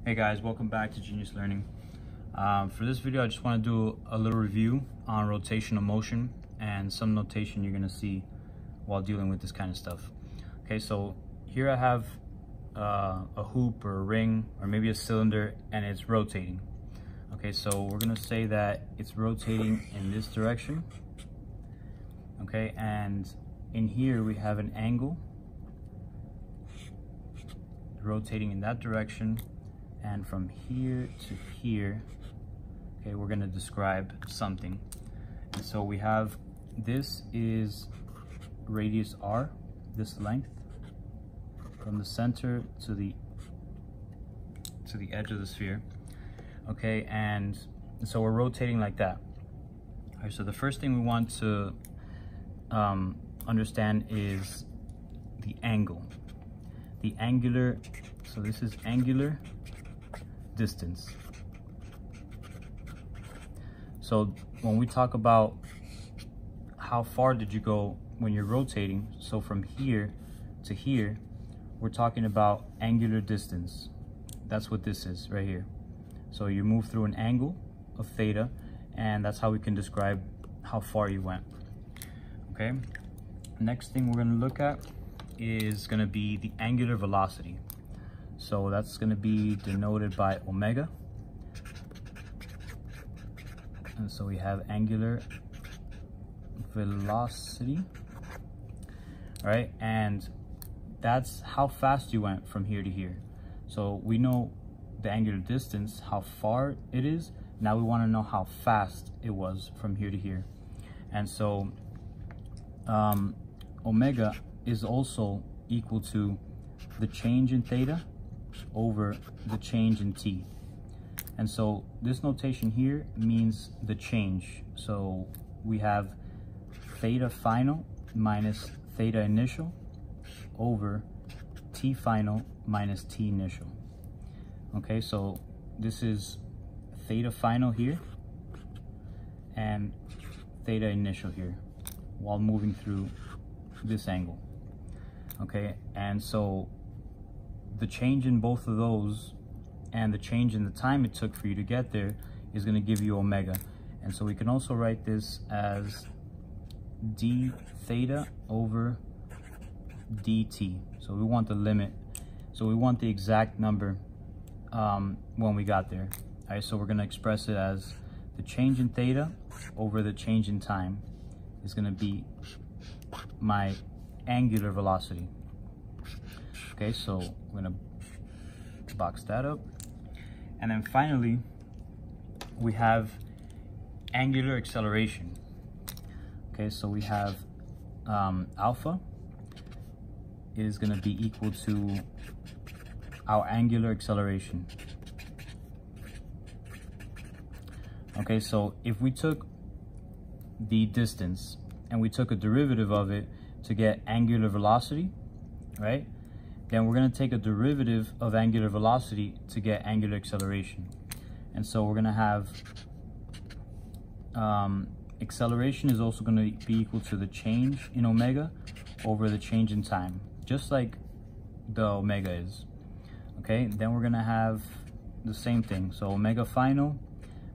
Hey guys, welcome back to Genius Learning. For this video, I just want to do a little review on rotational motion and some notation you're going to see while dealing with this kind of stuff. Okay, so here I have a hoop or a ring or maybe a cylinder and it's rotating. Okay, so we're going to say that it's rotating in this direction. Okay, and in here we have an angle rotating in that direction. And from here to here, okay, we're gonna describe something. And so we have, this is radius r, this length, from the center to the edge of the sphere. Okay, and so we're rotating like that. All right, so the first thing we want to understand is the angle. The angular, so this is angular distance. So when we talk about how far did you go when you're rotating, so from here to here, we're talking about angular distance. That's what this is right here. So you move through an angle of theta, and that's how we can describe how far you went. Okay, next thing we're going to look at is going to be the angular velocity. So that's going to be denoted by omega. And so we have angular velocity. All right, and that's how fast you went from here to here. So we know the angular distance, how far it is. Now we want to know how fast it was from here to here. And so omega is also equal to the change in theta over the change in t. And so this notation here means the change. So we have theta final minus theta initial over t final minus t initial. Okay, so this is theta final here and theta initial here while moving through this angle. Okay, and so the change in both of those and the change in the time it took for you to get there is going to give you omega. And so we can also write this as d theta over dt. So we want the limit, so we want the exact number when we got there. All right, so we're going to express it as the change in theta over the change in time is going to be my angular velocity. Okay, so I'm going to box that up. And then finally, we have angular acceleration. Okay, so we have alpha is going to be equal to our angular acceleration. Okay, so if we took the distance and we took a derivative of it to get angular velocity, right? Then we're going to take a derivative of angular velocity to get angular acceleration. And so we're going to have acceleration is also going to be equal to the change in omega over the change in time, just like the omega is. Okay, then we're going to have the same thing. So omega final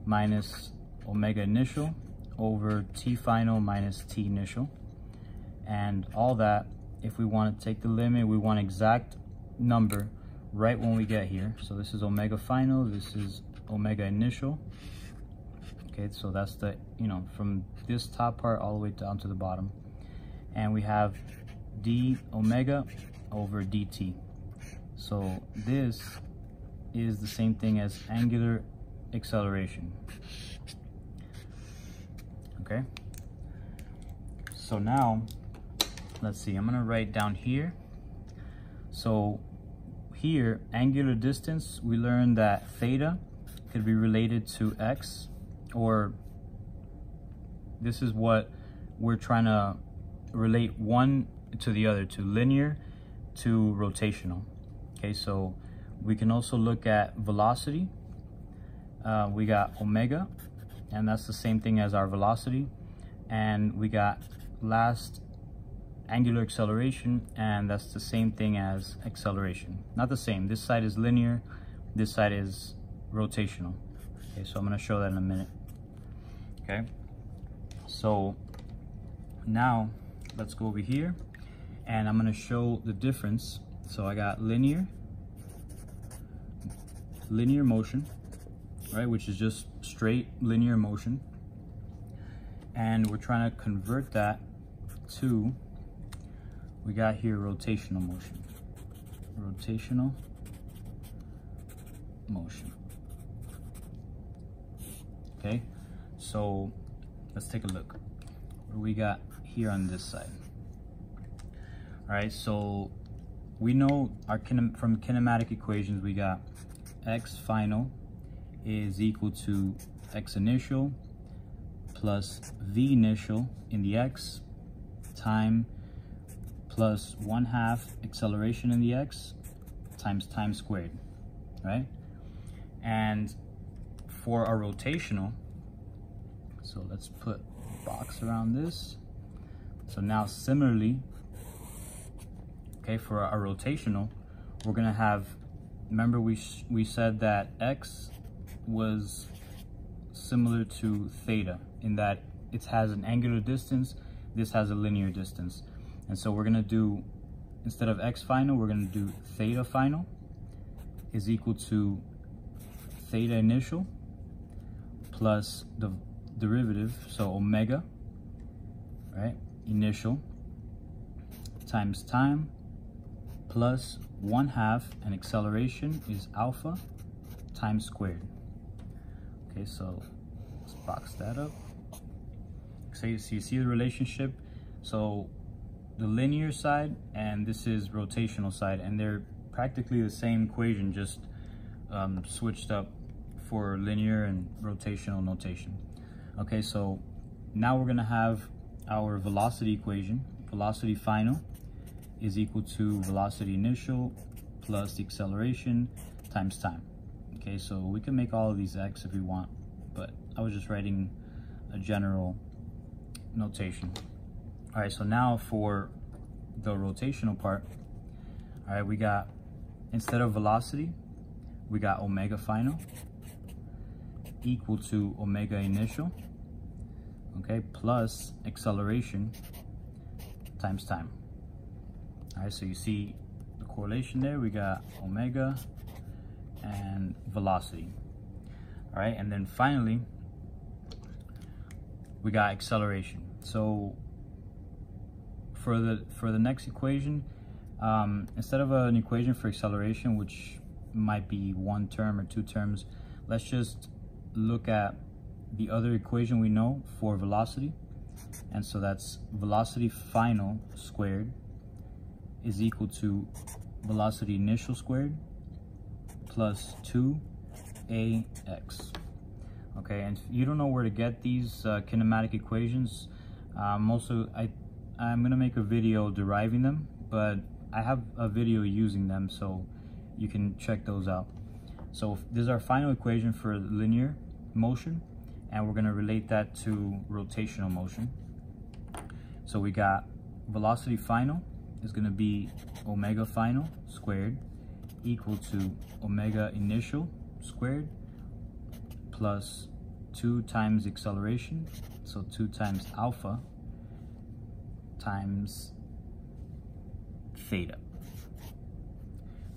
minus omega initial over t final minus t initial. And all that, if we want to take the limit, we want exact number right when we get here. So this is omega final, this is omega initial. Okay, so that's the, from this top part all the way down to the bottom. And we have d omega over dt. So this is the same thing as angular acceleration. Okay, so now let's see, I'm gonna write down here. So here, angular distance, we learned that theta could be related to x, or this is what we're trying to relate one to the other, to linear to rotational. Okay, so we can also look at velocity. We got omega, and that's the same thing as our velocity. And we got last angular acceleration, and that's the same thing as acceleration. Not the same, this side is linear, this side is rotational. Okay, so I'm going to show that in a minute. Okay, so now let's go over here and I'm going to show the difference. So I got linear motion, right, which is just straight linear motion, and we're trying to convert that to, we got here rotational motion. Okay, so let's take a look. What do we got here on this side? All right, so we know our from kinematic equations, we got x final is equal to x initial plus v initial in the x time plus 1/2 acceleration in the x times time squared, right? And for our rotational, so let's put a box around this. So now similarly, okay, for our rotational, we're gonna have, remember we said that x was similar to theta in that it has an angular distance, this has a linear distance. And so we're gonna do, instead of x final, we're gonna do theta final is equal to theta initial plus the derivative, so omega, right, initial times time plus 1/2, and acceleration is alpha times squared. Okay, so let's box that up. So you see the relationship. So the linear side and this is rotational side, and they're practically the same equation, just switched up for linear and rotational notation. Okay, so now we're gonna have our velocity equation. Velocity final is equal to velocity initial plus the acceleration times time. Okay, so we can make all of these x if we want, but I was just writing a general notation. All right, so now for the rotational part, all right, we got, instead of velocity, we got omega final equal to omega initial, okay, plus acceleration times time. All right, so you see the correlation there. We got omega and velocity. All right, and then finally, we got acceleration. So for the next equation, instead of an equation for acceleration, which might be one term or two terms, let's just look at the other equation we know for velocity. And so that's velocity final squared is equal to velocity initial squared plus 2ax. Okay, and if you don't know where to get these kinematic equations, I'm gonna make a video deriving them, but I have a video using them, so you can check those out. So this is our final equation for linear motion, and we're gonna relate that to rotational motion. So we got velocity final is gonna be omega final squared equal to omega initial squared plus 2 times acceleration, so 2 times alpha times theta,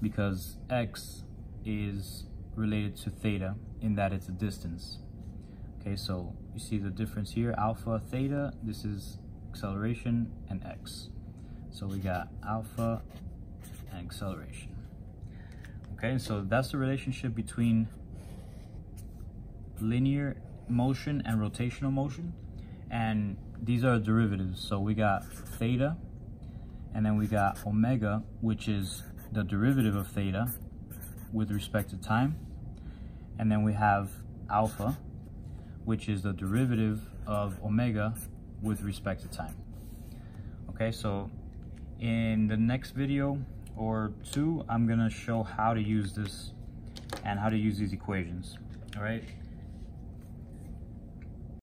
because x is related to theta in that it's a distance. Okay, so you see the difference here, alpha, theta, this is acceleration and x. So we got alpha and acceleration. Okay, so that's the relationship between linear motion and rotational motion, and these are derivatives. So we got theta, and then we got omega, which is the derivative of theta with respect to time, and then we have alpha, which is the derivative of omega with respect to time. Okay, so in the next video or two, I'm gonna show how to use this and how to use these equations. All right.